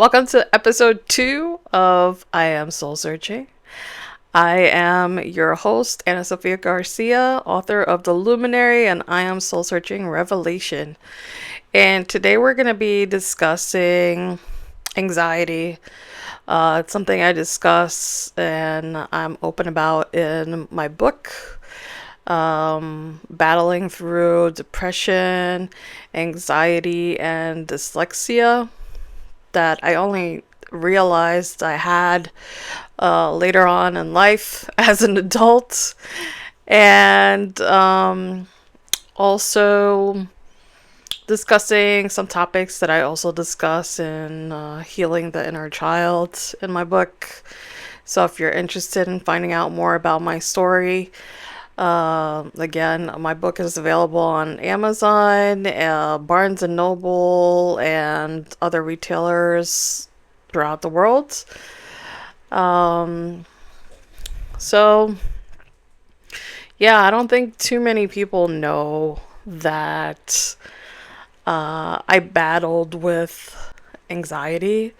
Welcome to episode 2 of I Am Soul Searching. I am your host, Ana Sofia Garcia, author of The Luminary and I Am Soul Searching Revelation. And today we're going to be discussing anxiety. It's something I discuss and I'm open about in my book. Battling through depression, anxiety, and dyslexia that I only realized I had later on in life as an adult. And also discussing some topics that I also discuss in Healing the Inner Child in my book. So if you're interested in finding out more about my story, again, my book is available on Amazon, Barnes and Noble, and other retailers throughout the world. Um, so, yeah, I don't think too many people know that I battled with anxiety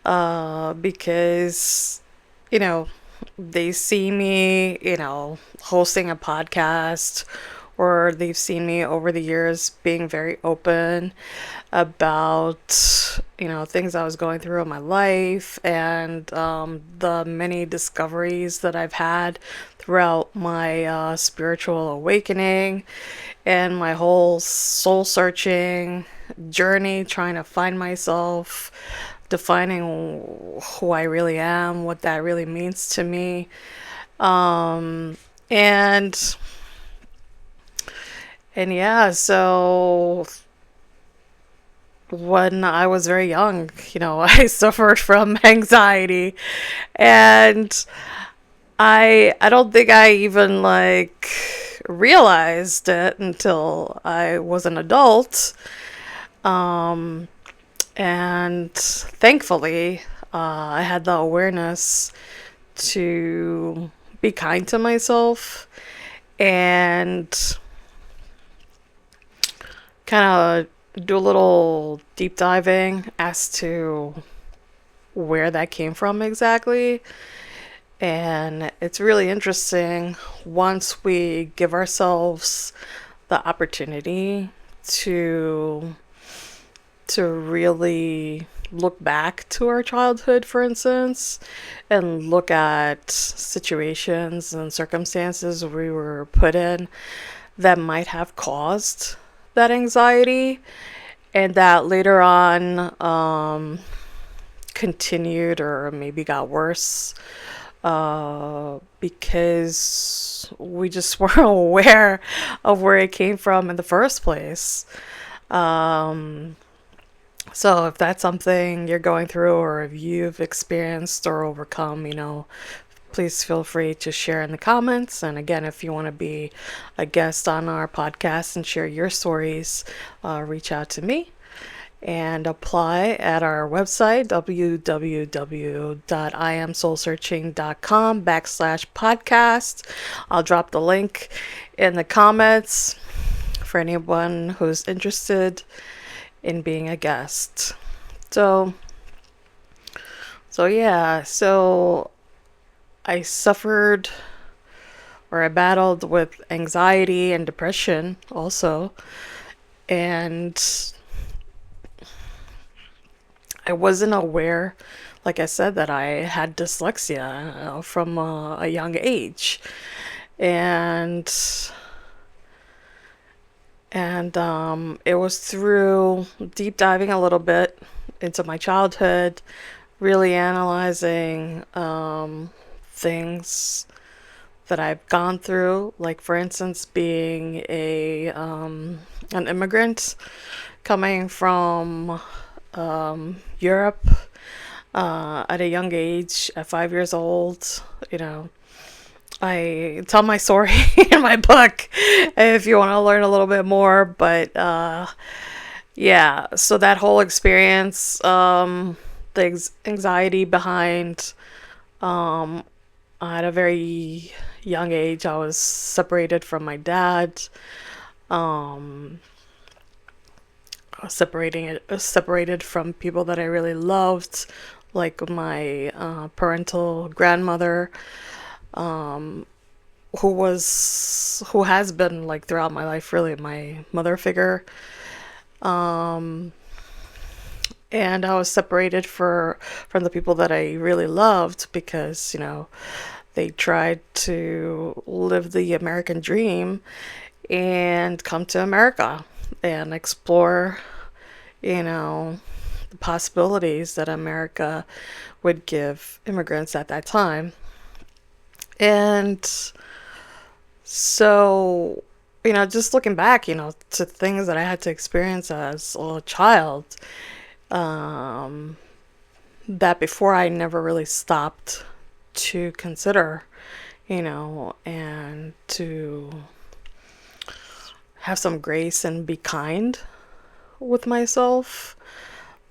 because, you know, they see me, hosting a podcast, or they've seen me over the years being very open about, things I was going through in my life and the many discoveries that I've had throughout my spiritual awakening and my whole soul searching journey, trying to find myself, defining who I really am, what that really means to me. Um, and and yeah, so when I was very young, I suffered from anxiety, and I don't think I even realized it until I was an adult. Um, and thankfully, I had the awareness to be kind to myself and kind of do a little deep diving as to where that came from exactly. And it's really interesting once we give ourselves the opportunity to really look back to our childhood, for instance, and look at situations and circumstances we were put in that might have caused that anxiety and that later on continued or maybe got worse because we just weren't aware of where it came from in the first place. Um, so if that's something you're going through or if you've experienced or overcome, please feel free to share in the comments. And again, if you want to be a guest on our podcast and share your stories, reach out to me and apply at our website, www.iamsoulsearching.com/podcast. I'll drop the link in the comments for anyone who's interested in being a guest. So yeah, so I suffered or I battled with anxiety and depression also. And I wasn't aware, like I said, that I had dyslexia from a young age. And it was through deep diving a little bit into my childhood, really analyzing things that I've gone through, like for instance, being an immigrant coming from Europe at a young age, at 5 years old. I tell my story in my book if you want to learn a little bit more. But yeah, so that whole experience, the anxiety behind, at a very young age, I was separated from my dad. Um, separated from people that I really loved, like my parental grandmother, who has been like throughout my life really my mother figure. And I was separated from the people that I really loved because, they tried to live the American dream and come to America and explore, the possibilities that America would give immigrants at that time. And so, just looking back, to things that I had to experience as a child, um, that before I never really stopped to consider, and to have some grace and be kind with myself.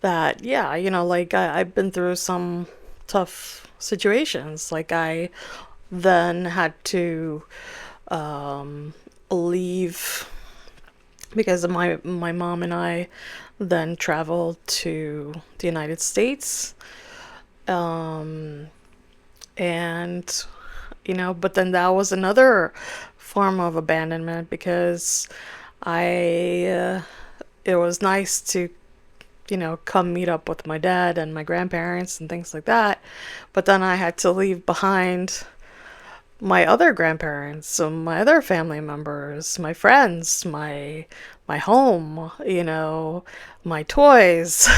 That, yeah, like I've been through some tough situations. Like I then had to leave because my mom and I then traveled to the United States. Um, and but then that was another form of abandonment because I it was nice to come meet up with my dad and my grandparents and things like that, but then I had to leave behind my other grandparents, so my other family members, my friends, my home, my toys,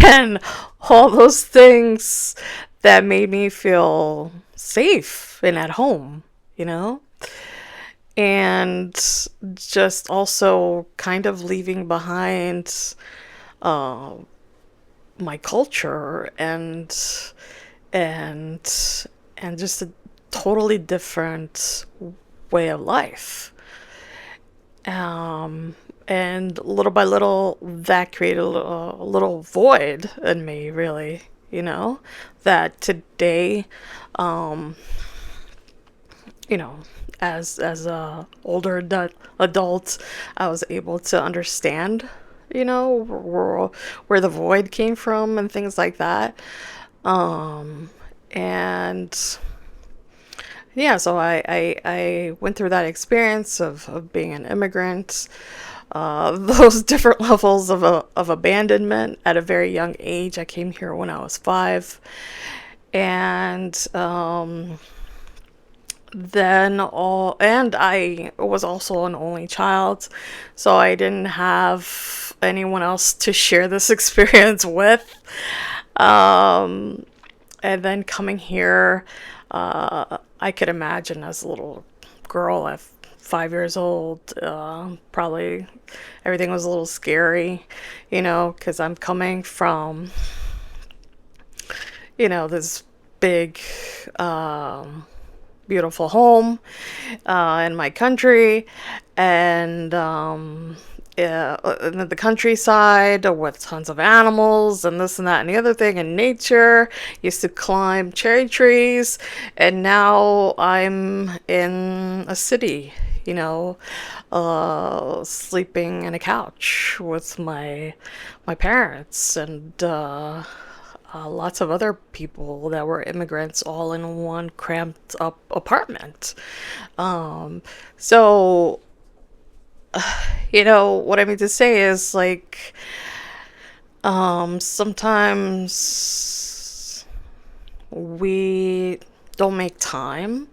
and all those things that made me feel safe and at home, you know? And just also kind of leaving behind uh, my culture and and just a totally different way of life. And little by little, that created a little void in me, really, that today, um, you know, as a older adult, I was able to understand, where the void came from and things like that. And yeah, so I went through that experience of being an immigrant, those different levels of abandonment at a very young age. I came here when I was 5. And and I was also an only child, so I didn't have anyone else to share this experience with. Um, and then coming here, I could imagine as a little girl at 5 years old, probably everything was a little scary, because I'm coming from, this big, beautiful home in my country, and yeah, in the countryside with tons of animals and this and that and the other thing, and nature. Used to climb cherry trees, and now I'm in a city, sleeping in a couch with my parents and lots of other people that were immigrants all in one cramped up apartment. Um, so, what I mean to say is like, sometimes we don't make time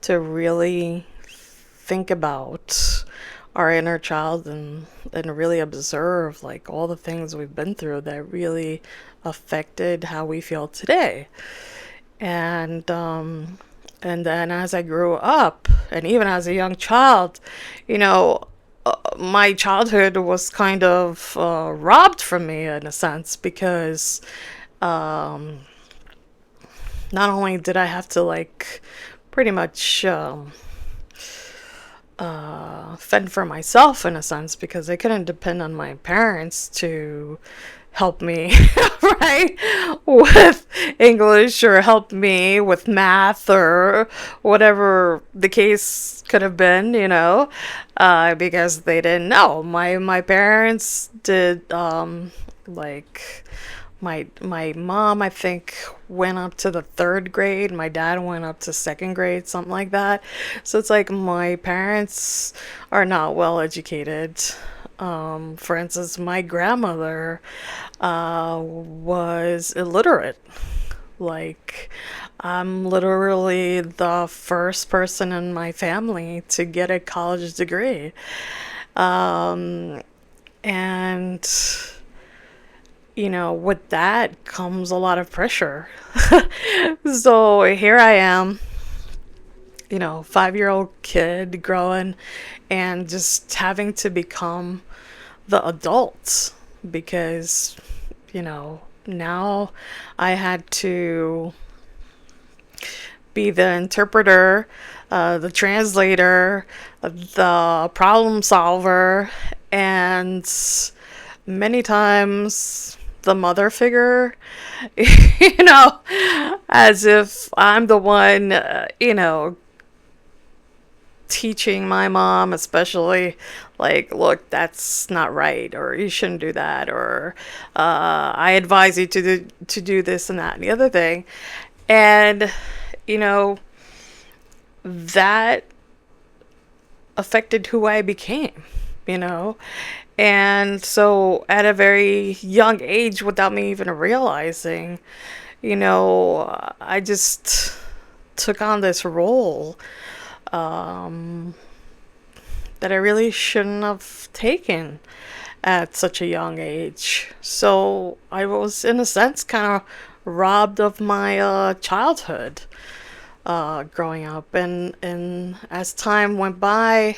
to really think about our inner child and really observe like all the things we've been through that really affected how we feel today. And then as I grew up, and even as a young child, my childhood was kind of robbed from me in a sense because um, not only did I have to like pretty much fend for myself in a sense because I couldn't depend on my parents to help me, right? With English, or help me with math, or whatever the case could have been, because they didn't know. My parents did, like, my mom, I think, went up to the third grade. My dad went up to second grade, something like that. So it's like my parents are not well educated. For instance, my grandmother was illiterate. Like, I'm literally the first person in my family to get a college degree. Um, and with that comes a lot of pressure. So here I am, 5-year-old kid growing and just having to become the adult because, now I had to be the interpreter, the translator, the problem solver, and many times the mother figure, as if I'm the one, teaching my mom, especially, like, look, that's not right, or you shouldn't do that, or I advise you to do this and that and the other thing. And, you know, that affected who I became, you know? And so at a very young age, without me even realizing, I just took on this role um, that I really shouldn't have taken at such a young age. So I was, in a sense, kind of robbed of my childhood growing up. And as time went by,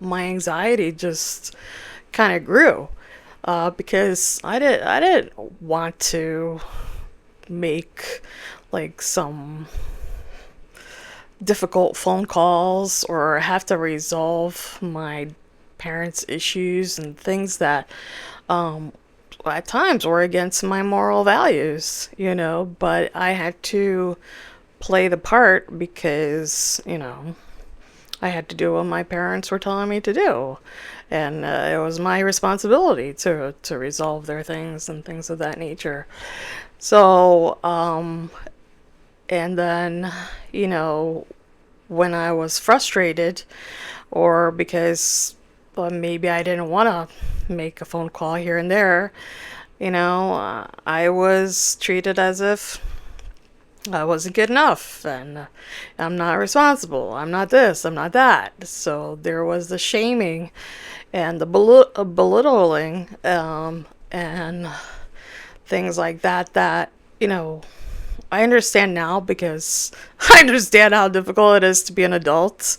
my anxiety just kind of grew because I didn't want to make like some difficult phone calls or have to resolve my parents' issues and things that um, at times were against my moral values, but I had to play the part because, I had to do what my parents were telling me to do. And it was my responsibility to resolve their things and things of that nature. So, and then, when I was frustrated, or because maybe I didn't want to make a phone call here and there, I was treated as if I wasn't good enough, and I'm not responsible. I'm not this, I'm not that. So there was the shaming and the belittling, and things like that, I understand now because I understand how difficult it is to be an adult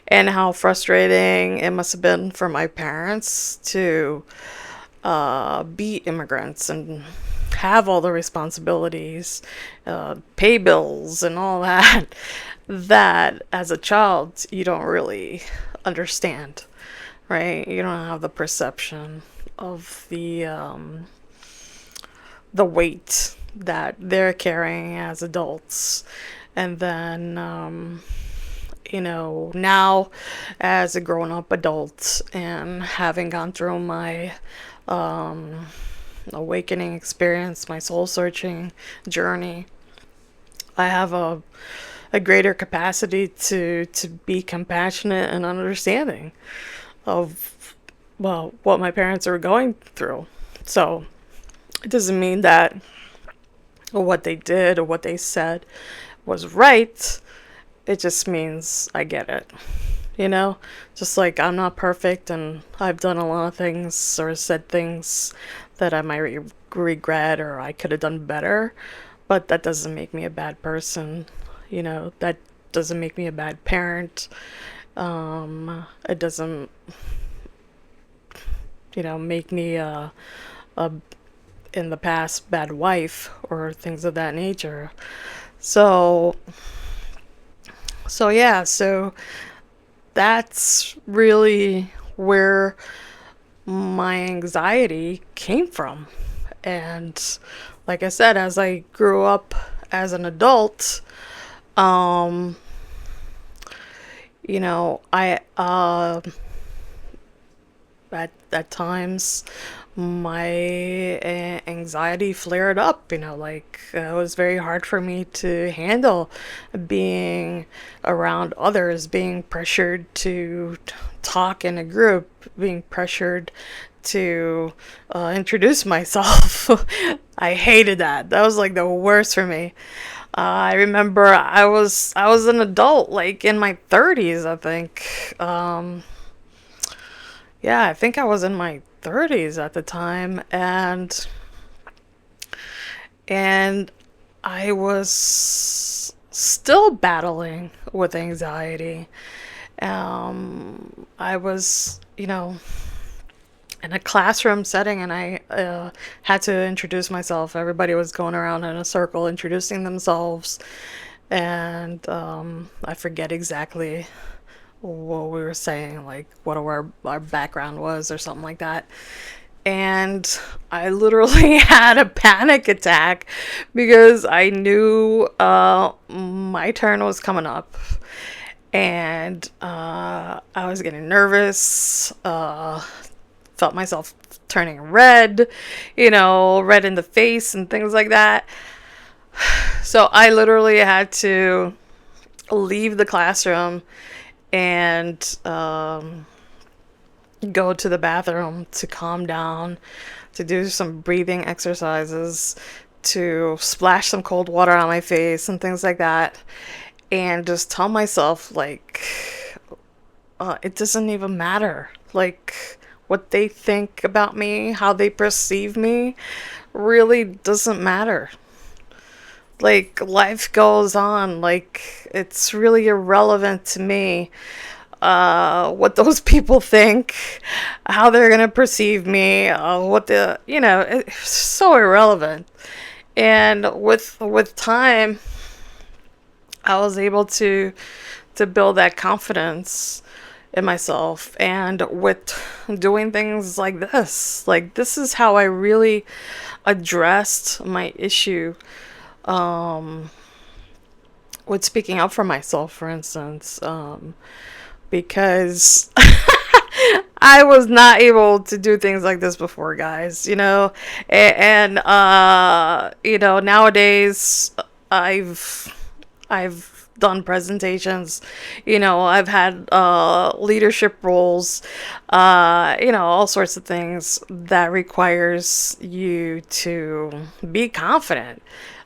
and how frustrating it must have been for my parents to be immigrants and have all the responsibilities, pay bills, and all that, that as a child you don't really understand, right? You don't have the perception of the weight that they're carrying as adults. And then, now as a grown up adult and having gone through my um, awakening experience, my soul searching journey, I have a greater capacity to be compassionate and understanding of, well, what my parents are going through. So it doesn't mean that what they did or what they said was right. It just means I get it. Just like I'm not perfect and I've done a lot of things or said things that I might regret or I could have done better, but that doesn't make me a bad person. That doesn't make me a bad parent. It doesn't, make me a in the past bad wife or things of that nature. So yeah, so that's really where my anxiety came from. And like I said, as I grew up as an adult, um, I at times my anxiety flared up. Like it was very hard for me to handle being around others, being pressured to talk in a group, being pressured to introduce myself. I hated that. That was like the worst for me. I remember I was an adult, like in my 30s, I think. Yeah, I think I was in my 30s at the time, and I was still battling with anxiety. I was, in a classroom setting, and I had to introduce myself. Everybody was going around in a circle introducing themselves, and I forget exactly what we were saying, like what our background was or something like that. And I literally had a panic attack because I knew my turn was coming up. And I was getting nervous, felt myself turning red, red in the face and things like that. So I literally had to leave the classroom and go to the bathroom to calm down, to do some breathing exercises, to splash some cold water on my face and things like that, and just tell myself, like, it doesn't even matter. Like, what they think about me, how they perceive me, really doesn't matter. Like, life goes on. Like, it's really irrelevant to me what those people think, how they're gonna perceive me, it's so irrelevant. And with time, I was able to build that confidence in myself, and with doing things like this, like this is how I really addressed my issue with speaking up for myself, for instance, because I was not able to do things like this before, guys, and nowadays I've done presentations, I've had leadership roles, all sorts of things that requires you to be confident,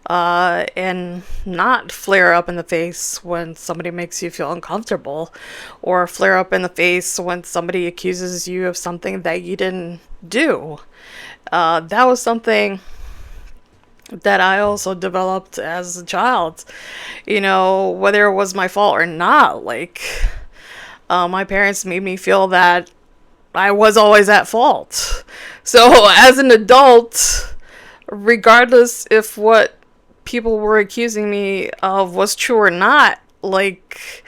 and not flare up in the face when somebody makes you feel uncomfortable, or flare up in the face when somebody accuses you of something that you didn't do. That was something that I also developed as a child, whether it was my fault or not. Like, my parents made me feel that I was always at fault. So, as an adult, regardless if what people were accusing me of was true or not, like,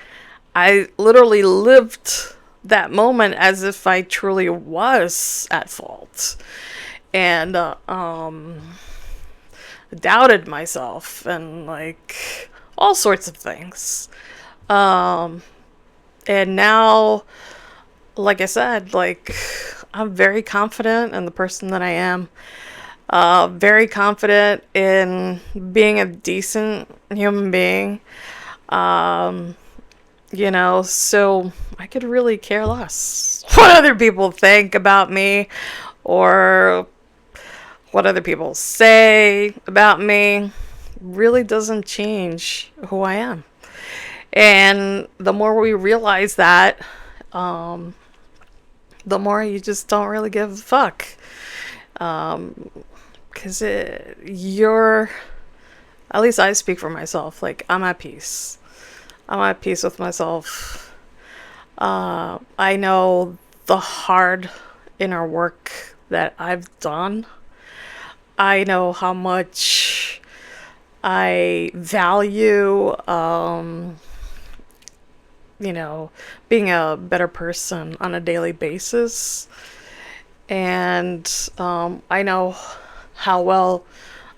I literally lived that moment as if I truly was at fault. And, doubted myself and like all sorts of things. Um, and now, like I said, like I'm very confident in the person that I am. Very confident in being a decent human being. Um, so I could really care less what other people think about me, or what other people say about me. Really doesn't change who I am. And the more we realize that, the more you just don't really give a fuck. Because you're, at least I speak for myself, like I'm at peace. I'm at peace with myself. I know the hard inner work that I've done. I know how much I value, being a better person on a daily basis. And I know how well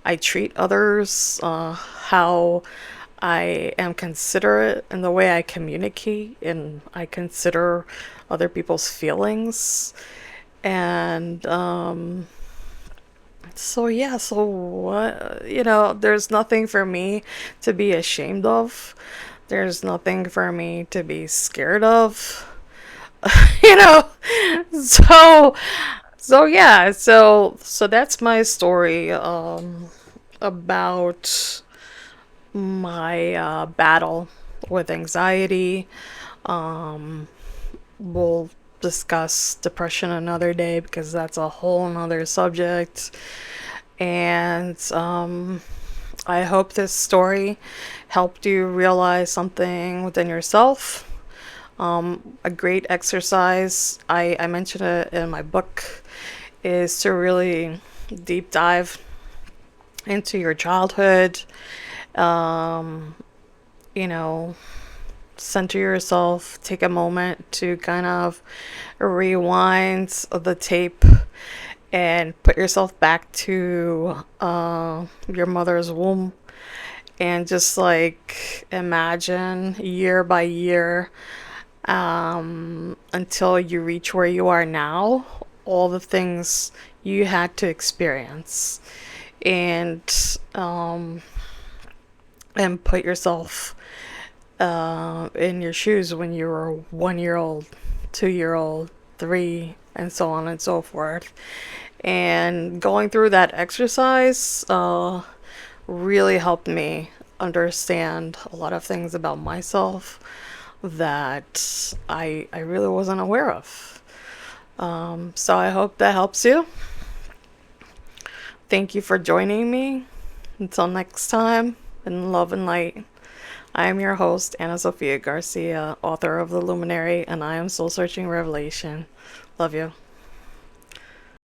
I treat others, how I am considerate in the way I communicate, and I consider other people's feelings. And so yeah, so what, there's nothing for me to be ashamed of. There's nothing for me to be scared of. you know. So yeah, so that's my story about my battle with anxiety. We'll discuss depression another day because that's a whole nother subject. And I hope this story helped you realize something within yourself. A great exercise, I mentioned it in my book, is to really deep dive into your childhood. Um, you know, Center yourself, take a moment to kind of rewind the tape and put yourself back to your mother's womb, and just like imagine year by year, until you reach where you are now, all the things you had to experience, and and put yourself in your shoes when you were 1 year old, 2 year old, three, and so on and so forth. And going through that exercise really helped me understand a lot of things about myself that I really wasn't aware of. So I hope that helps you. Thank you for joining me. Until next time, in love and light. I am your host, Anna Sophia Garcia, author of The Luminary, and I am Soul Searching Revelation. Love you.